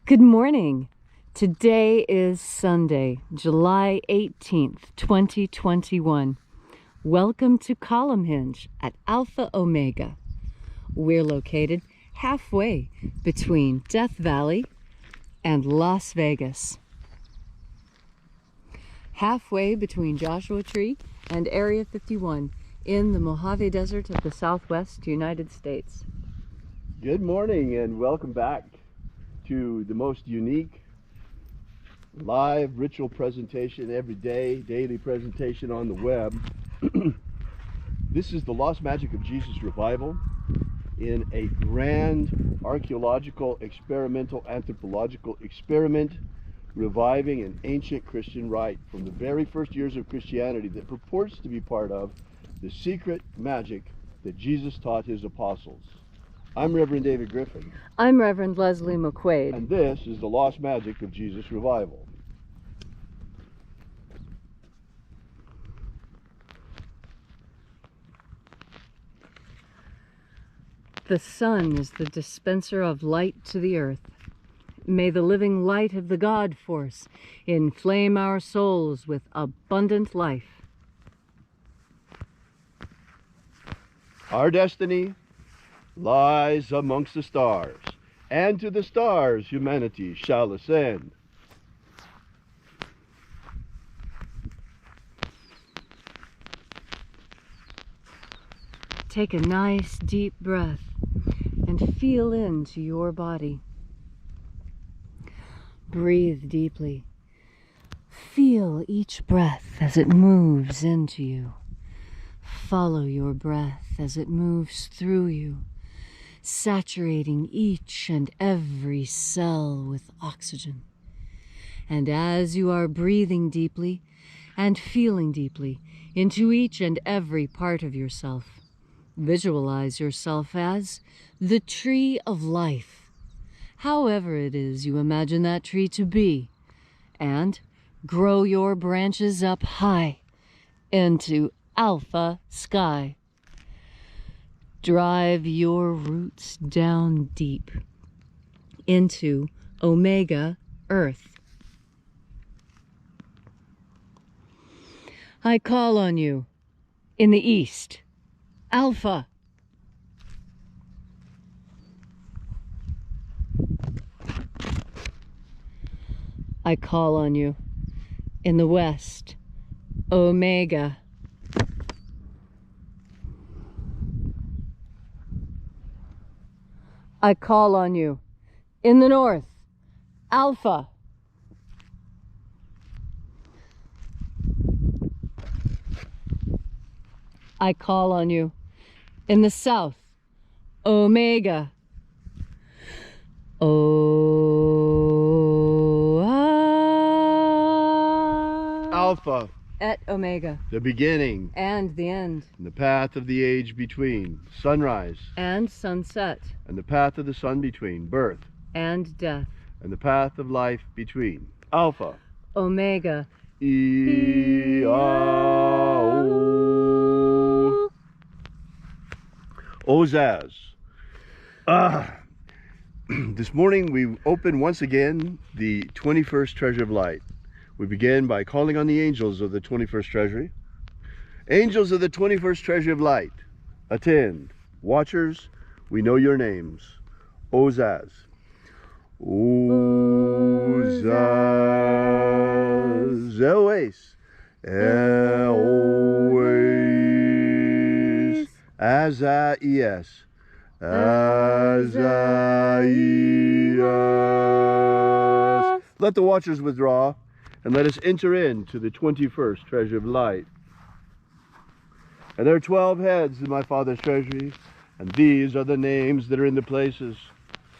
Good morning. Today is Sunday, July 18th, 2021. Welcome to Column Hinge at Alpha Omega. We're located halfway between Death Valley and Las Vegas. Halfway between Joshua Tree and Area 51 in the Mojave Desert of the Southwest United States. Good morning and welcome back to the most unique live ritual presentation every day, daily presentation on the web. This is the Lost Magic of Jesus revival in a grand archaeological, experimental, anthropological experiment reviving an ancient Christian rite from the very first years of Christianity that purports to be part of the secret magic that Jesus taught his apostles. I'm Reverend David Griffin. I'm Reverend Leslie McQuaid. And this is the Lost Magic of Jesus revival. The sun is the dispenser of light to the earth. May the living light of the God force inflame our souls with abundant life. Our destiny lies amongst the stars, and to the stars humanity shall ascend. Take a nice deep breath and feel into your body. Breathe deeply. Feel each breath as it moves into you. Follow your breath as it moves through you, saturating each and every cell with oxygen. And as you are breathing deeply and feeling deeply into each and every part of yourself, visualize yourself as the tree of life, however it is you imagine that tree to be, and grow your branches up high into alpha sky. Drive your roots down deep into Omega Earth. I call on you in the east, Alpha. I call on you in the west, Omega. I call on you in the north, Alpha. I call on you in the south, Omega. Alpha, et Omega, the beginning and the end, and the path of the age between, sunrise and sunset, and the path of the sun between, birth and death, and the path of life between, Alpha, Omega, E-A-O. Ozaz. This morning we open once again the 21st Treasure of Light. We begin by calling on the angels of the 21st Treasury. Angels of the 21st Treasury of Light, attend. Watchers, we know your names. Ozaz. Ozaz. Eloes. Eloes. Azaias. Azaias. Let the watchers withdraw, and let us enter into the 21st Treasure of Light. And there are 12 heads in my Father's treasury, and these are the names that are in the places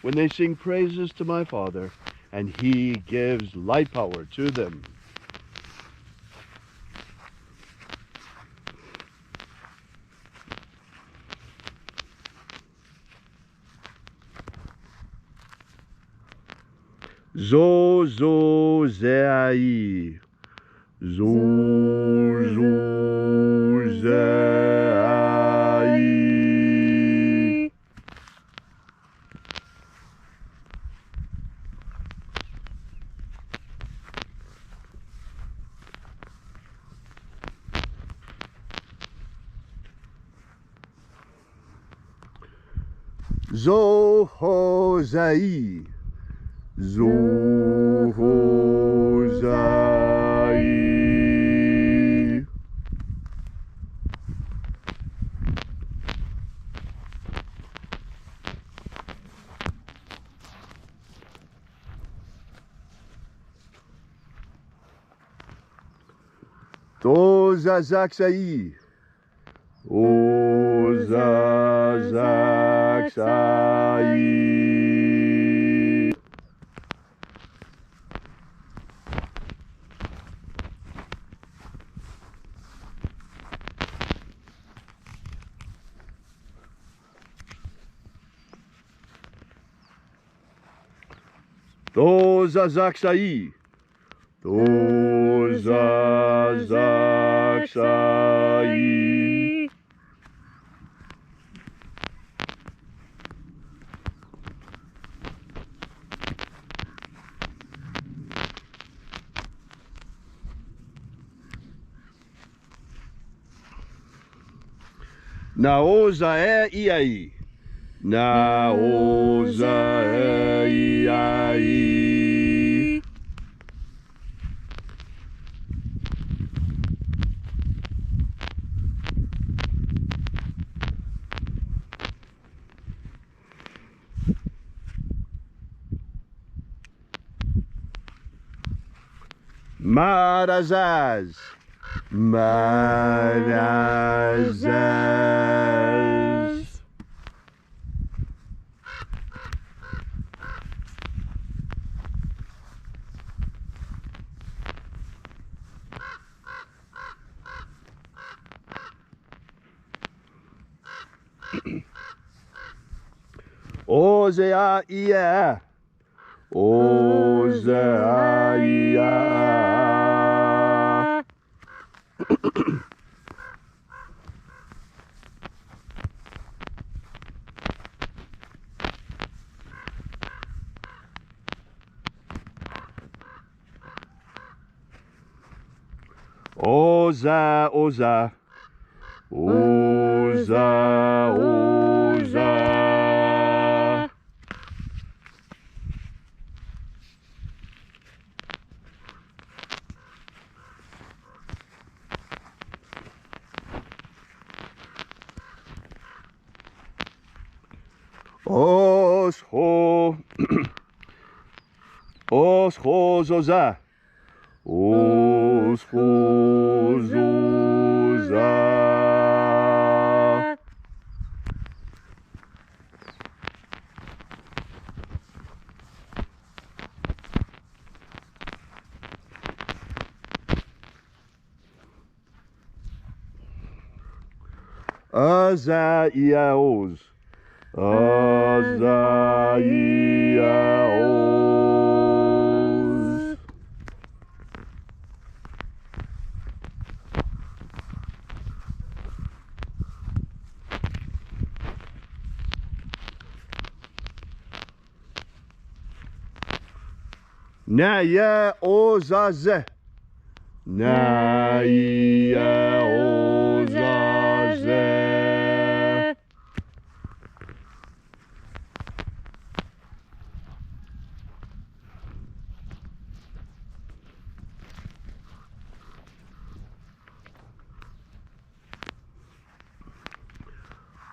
when they sing praises to my Father, and he gives light power to them. Zo, zo, zeai. Zo, zo, zeai. Zohozai. Zohozai. Tozazaksai. Ozazaksai. Tozazaksai. Tozazaksai. Naoza e iai. Naoza e iai. Marazaz. Marazaz. Ozea ia. Ozea ia. Oza, oza. Oza, oza. Osho. Osho, zoza. Osho, zoza. Azaiaos. Azaiaos. Naya ozaze. Naya ozaze.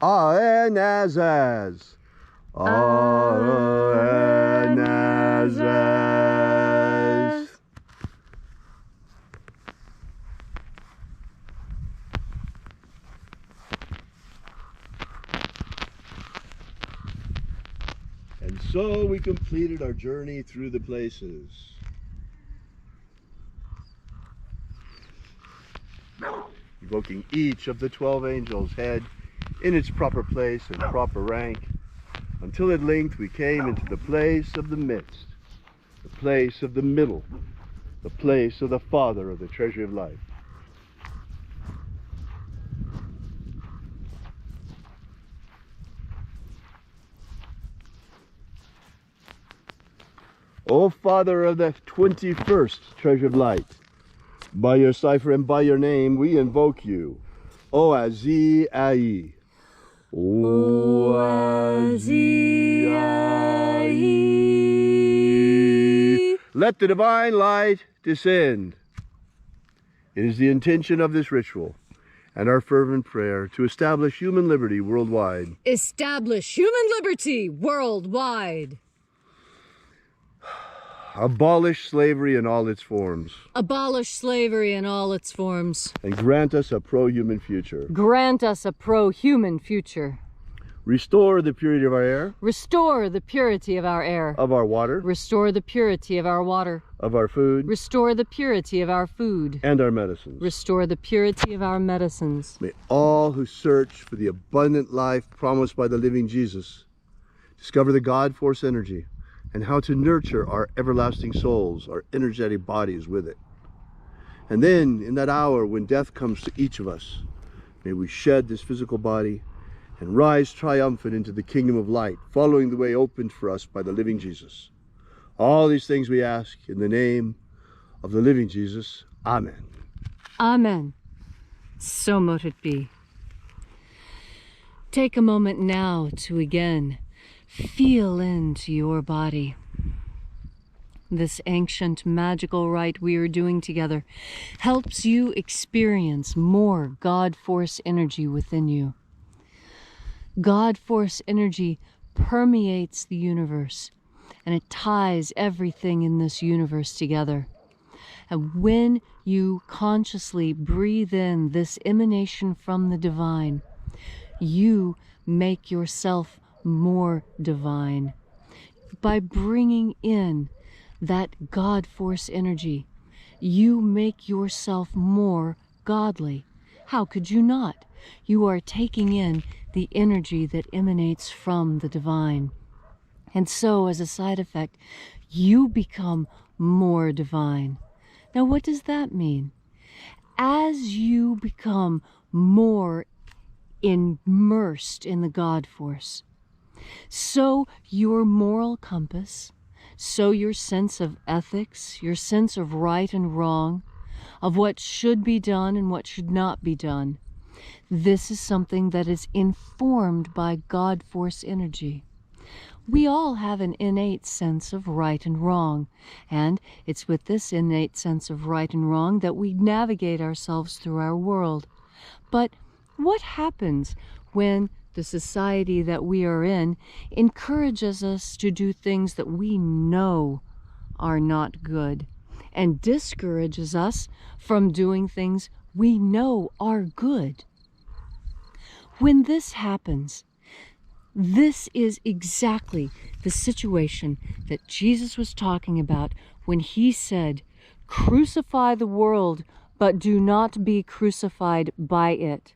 Aenazaz. Aenazaz. And so we completed our journey through the places. Evoking each of the 12 angels' head in its proper place and proper rank, until at length we came into the place of the midst, the place of the middle, the place of the Father of the treasure of life. O Father of the 21st treasure of light, by your cipher and by your name we invoke you. O Azi Ai. Oaziai. Let the divine light descend. It is the intention of this ritual and our fervent prayer to establish human liberty worldwide. Establish human liberty worldwide. Abolish slavery in all its forms. Abolish slavery in all its forms. And grant us a pro-human future. Grant us a pro-human future. Restore the purity of our air. Restore the purity of our air. Of our water. Restore the purity of our water. Of our food. Restore the purity of our food. And our medicines. Restore the purity of our medicines. May all who search for the abundant life promised by the living Jesus discover the God force energy and how to nurture our everlasting souls, our energetic bodies with it. And then, in that hour when death comes to each of us, may we shed this physical body and rise triumphant into the kingdom of light, following the way opened for us by the living Jesus. All these things we ask in the name of the living Jesus. Amen. Amen. So mote it be. Take a moment now to again feel into your body. This ancient magical rite we are doing together helps you experience more God force energy within you. God force energy permeates the universe, and it ties everything in this universe together. And when you consciously breathe in this emanation from the divine, you make yourself more divine. By bringing in that God force energy, you make yourself more godly. How could you not? You are taking in the energy that emanates from the divine. And so, as a side effect, you become more divine. Now, what does that mean? As you become more immersed in the God force, so your moral compass, so your sense of ethics, your sense of right and wrong, of what should be done and what should not be done, this is something that is informed by God force energy. We all have an innate sense of right and wrong, and it's with this innate sense of right and wrong that we navigate ourselves through our world. But what happens when the society that we are in encourages us to do things that we know are not good, and discourages us from doing things we know are good? When this happens, this is exactly the situation that Jesus was talking about when he said, "Crucify the world, but do not be crucified by it."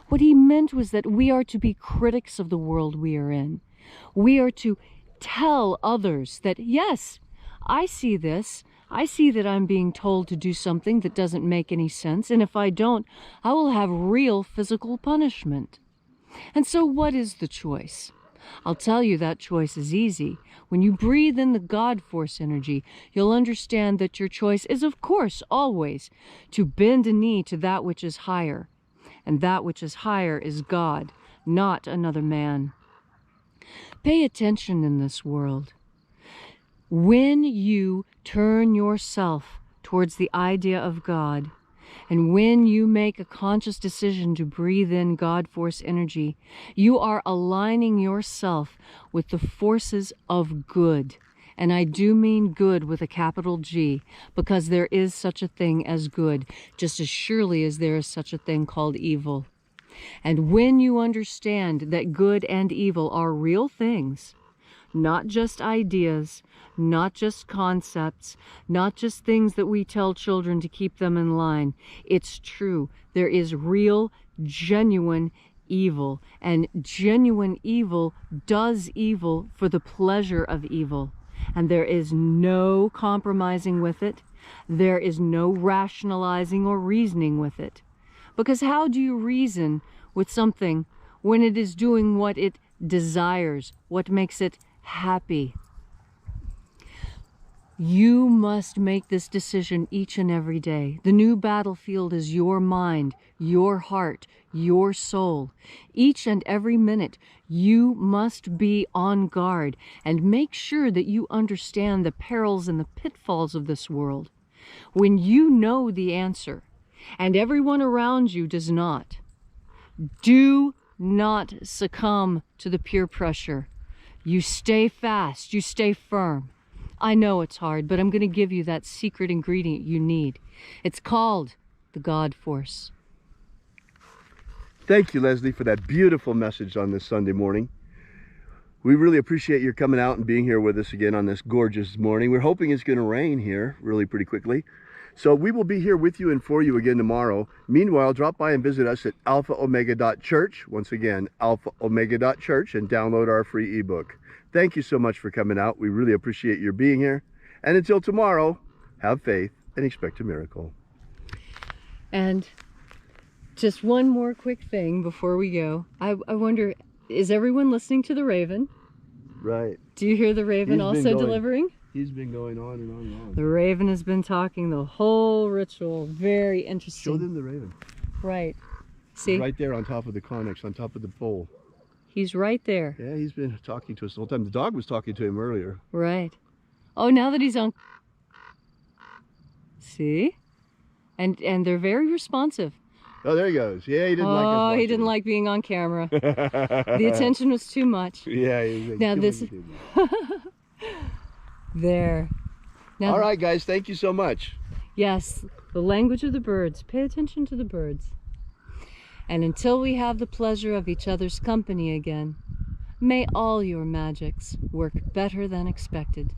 What he meant was that we are to be critics of the world we are in. We are to tell others that, yes, I see this. I see that I'm being told to do something that doesn't make any sense, and if I don't, I will have real physical punishment. And so what is the choice? I'll tell you that choice is easy. When you breathe in the God force energy, you'll understand that your choice is, of course, always to bend a knee to that which is higher. And that which is higher is God, not another man. Pay attention in this world. When you turn yourself towards the idea of God, and when you make a conscious decision to breathe in God force energy, you are aligning yourself with the forces of good. And I do mean good with a capital G, because there is such a thing as good, just as surely as there is such a thing called evil. And when you understand that good and evil are real things, not just ideas, not just concepts, not just things that we tell children to keep them in line. It's true. There is real, genuine evil, and genuine evil does evil for the pleasure of evil. And there is no compromising with it. There is no rationalizing or reasoning with it. Because how do you reason with something when it is doing what it desires, what makes it happy? You must make this decision each and every day. The new battlefield is your mind, your heart, your soul. Each and every minute, you must be on guard and make sure that you understand the perils and the pitfalls of this world. When you know the answer, and everyone around you does not, do not succumb to the peer pressure. You stay fast, you stay firm. I know it's hard, but I'm going to give you that secret ingredient you need. It's called the God Force. Thank you, Leslie, for that beautiful message on this Sunday morning. We really appreciate your coming out and being here with us again on this gorgeous morning. We're hoping it's going to rain here really pretty quickly. So we will be here with you and for you again tomorrow. Meanwhile, drop by and visit us at alphaomega.church. Once again, alphaomega.church, and download our free ebook. Thank you so much for coming out. We really appreciate your being here. And until tomorrow, have faith and expect a miracle. And just one more quick thing before we go. I wonder, is everyone listening to the Raven? Right. Do you hear the Raven also delivering? He's been going on and on and on. The Raven has been talking the whole ritual. Very interesting. Show them the Raven. Right. See? Right there on top of the Conex, on top of the pole. He's right there. Yeah, he's been talking to us the whole time. The dog was talking to him earlier. Right. Oh, now that he's on... See? And they're very responsive. Oh, there he goes. Yeah, he didn't like us watching. He didn't like being on camera. The attention was too much. Yeah, he was like, now this... There. Now, all right, guys. Thank you so much. Yes, the language of the birds. Pay attention to the birds. And until we have the pleasure of each other's company again, may all your magics work better than expected.